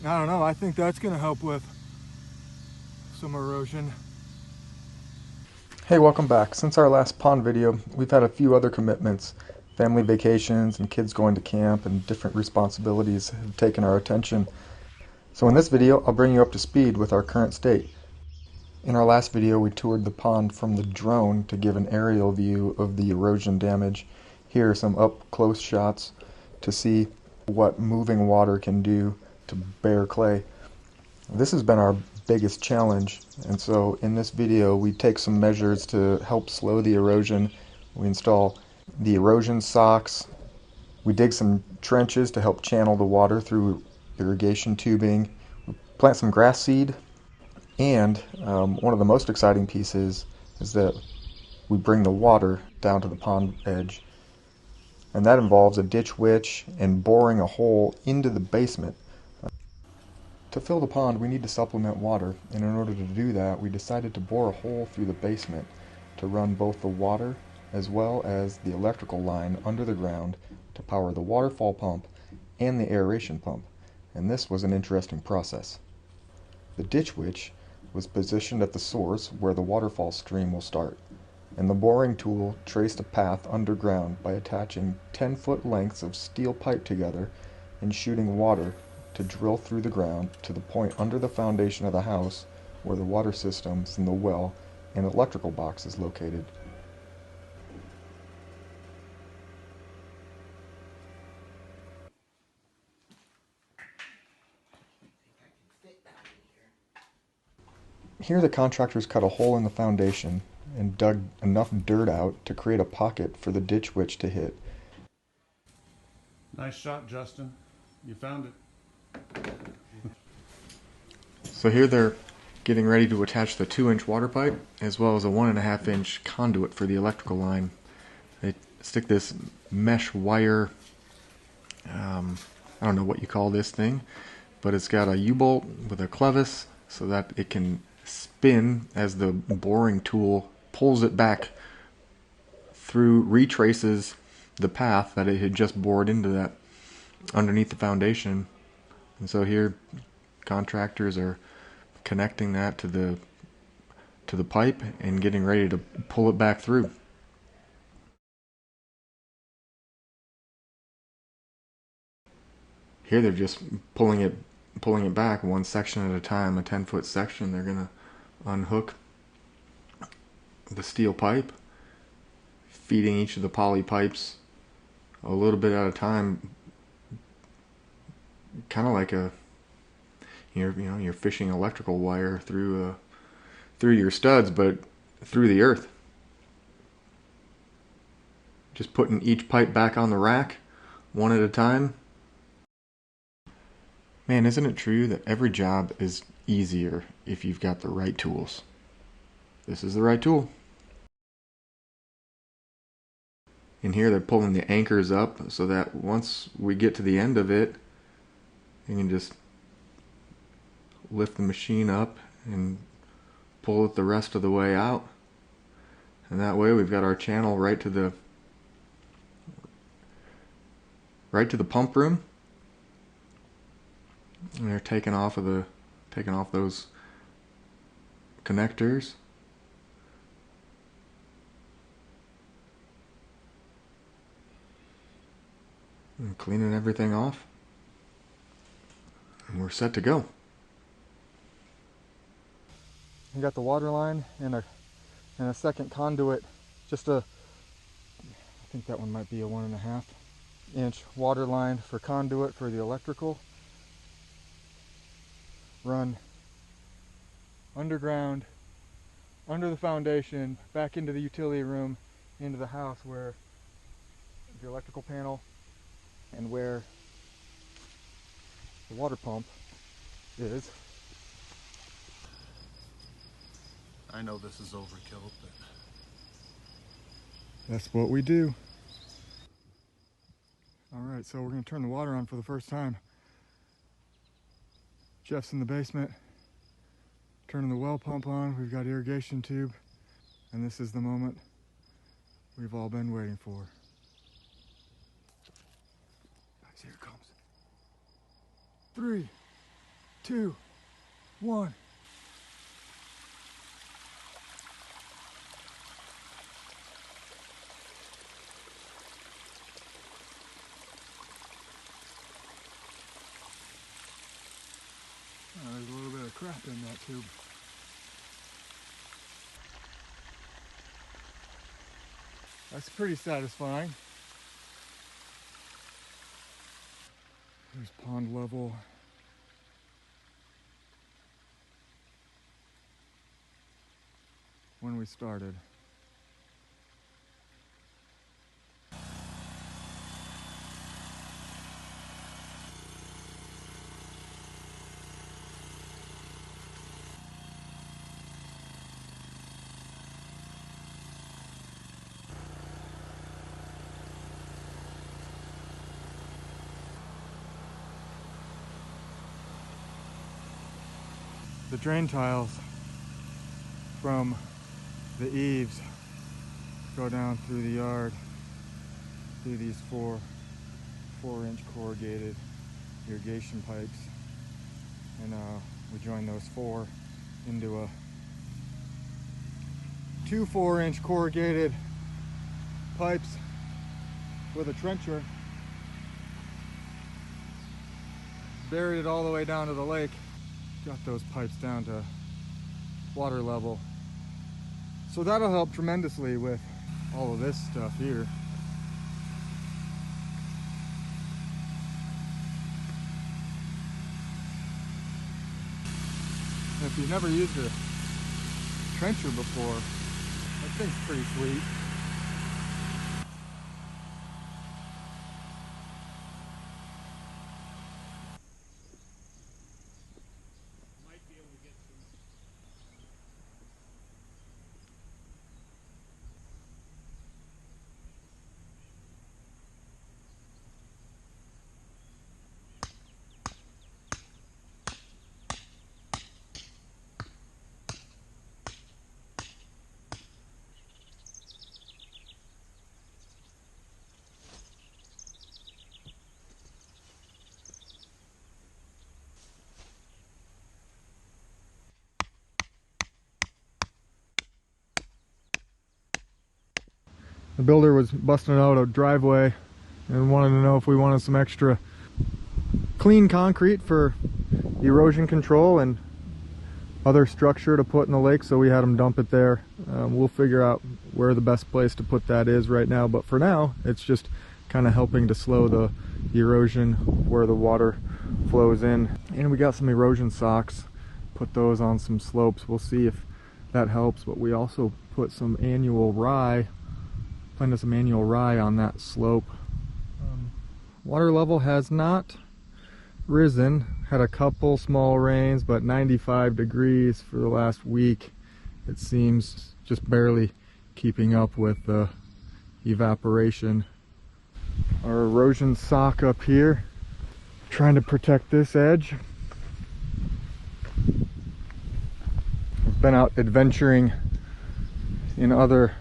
I don't know, I think that's gonna help with some erosion. Hey, welcome back. Since our last pond video, we've had a few other commitments. Family vacations and kids going to camp and different responsibilities have taken our attention. So in this video, I'll bring you up to speed with our current state. In our last video, we toured the pond from the drone to give an aerial view of the erosion damage. Here are some up-close shots to see what moving water can do to bare clay. This has been our biggest challenge, and so in this video we take some measures to help slow the erosion. We install the erosion socks, we dig some trenches to help channel the water through irrigation tubing, we plant some grass seed, and one of the most exciting pieces is that we bring the water down to the pond edge, and that involves a ditch witch and boring a hole into the basement. To fill the pond, we need to supplement water, and in order to do that, we decided to bore a hole through the basement to run both the water as well as the electrical line under the ground to power the waterfall pump and the aeration pump, and this was an interesting process. The ditch witch was positioned at the source where the waterfall stream will start, and the boring tool traced a path underground by attaching 10-foot lengths of steel pipe together and shooting water to drill through the ground to the point under the foundation of the house where the water system from the well and electrical box is located. Here the contractors cut a hole in the foundation and dug enough dirt out to create a pocket for the ditch witch to hit. Nice shot, Justin. You found it. So here they're getting ready to attach the 2-inch water pipe as well as a 1.5-inch conduit for the electrical line. They stick this mesh wire, I don't know what you call this thing, but it's got a U-bolt with a clevis so that it can spin as the boring tool pulls it back through, retraces the path that it had just bored into that underneath the foundation. And so here contractors are connecting that to the pipe and getting ready to pull it back through. Here they're just pulling it back one section at a time, a 10-foot section. They're gonna unhook the steel pipe, feeding each of the poly pipes a little bit at a time, kind of like you're fishing electrical wire through your studs, but through the earth. Just putting each pipe back on the rack, one at a time. Man, isn't it true that every job is easier if you've got the right tools? This is the right tool. In here they're pulling the anchors up so that once we get to the end of it, you can just lift the machine up and pull it the rest of the way out. And that way we've got our channel right to the pump room. And they're taking off those connectors. And cleaning everything off. And we're set to go. We got the water line and a second conduit, I think that one might be a 1.5-inch water line for conduit for the electrical. Run underground, under the foundation, back into the utility room, into the house where the electrical panel and where the water pump is. I know this is overkill, but That's what we do. Alright, so we're going to turn the water on for the first time. Jeff's in the basement, turning the well pump on. We've got irrigation tube, and this is the moment we've all been waiting for. Guys, here it comes. 3, 2, 1. There's a little bit of crap in that tube. That's pretty satisfying. There's pond level. When we started. The drain tiles from the eaves go down through the yard through these 4-inch corrugated irrigation pipes, and we join those 4 into a 2 4-inch corrugated pipes with a trencher, buried it all the way down to the lake. Got those pipes down to water level. So that'll help tremendously with all of this stuff here. And if you've never used a trencher before, that thing's pretty sweet. The builder was busting out a driveway and wanted to know if we wanted some extra clean concrete for erosion control and other structure to put in the lake, so we had him dump it there. We'll figure out where the best place to put that is right now, but for now it's just kind of helping to slow the erosion where the water flows in. And we got some erosion socks, put those on some slopes. We'll see if that helps, but we also put some annual rye, planted some annual rye on that slope. Water level has not risen, had a couple small rains, but 95 degrees for the last week. It seems just barely keeping up with the evaporation. Our erosion sock up here, trying to protect this edge. I've been out adventuring in other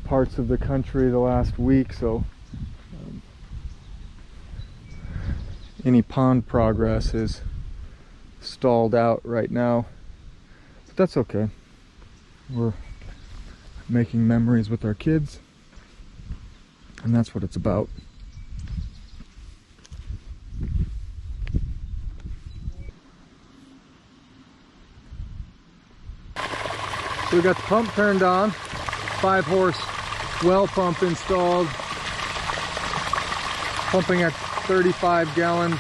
parts of the country the last week, so any pond progress is stalled out right now, but that's okay. We're making memories with our kids, and that's what it's about. So we got the pump turned on, 5-horse well pump installed, pumping at 35 gallons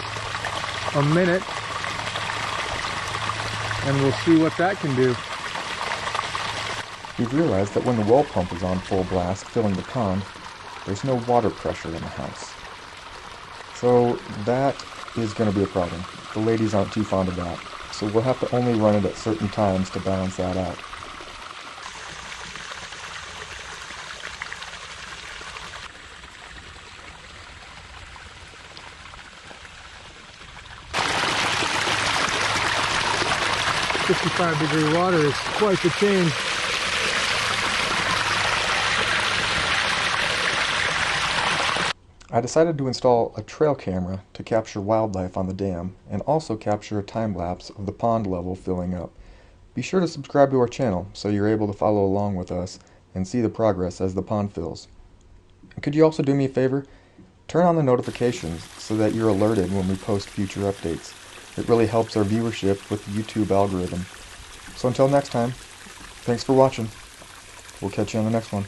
a minute, and we'll see what that can do. We've realized that when the well pump is on full blast filling the pond, there's no water pressure in the house. So that is going to be a problem. The ladies aren't too fond of that, so we'll have to only run it at certain times to balance that out. .55-degree water is quite the change. I decided to install a trail camera to capture wildlife on the dam and also capture a time lapse of the pond level filling up. Be sure to subscribe to our channel so you're able to follow along with us and see the progress as the pond fills. And could you also do me a favor? Turn on the notifications so that you're alerted when we post future updates. It really helps our viewership with the YouTube algorithm. So until next time, thanks for watching. We'll catch you on the next one.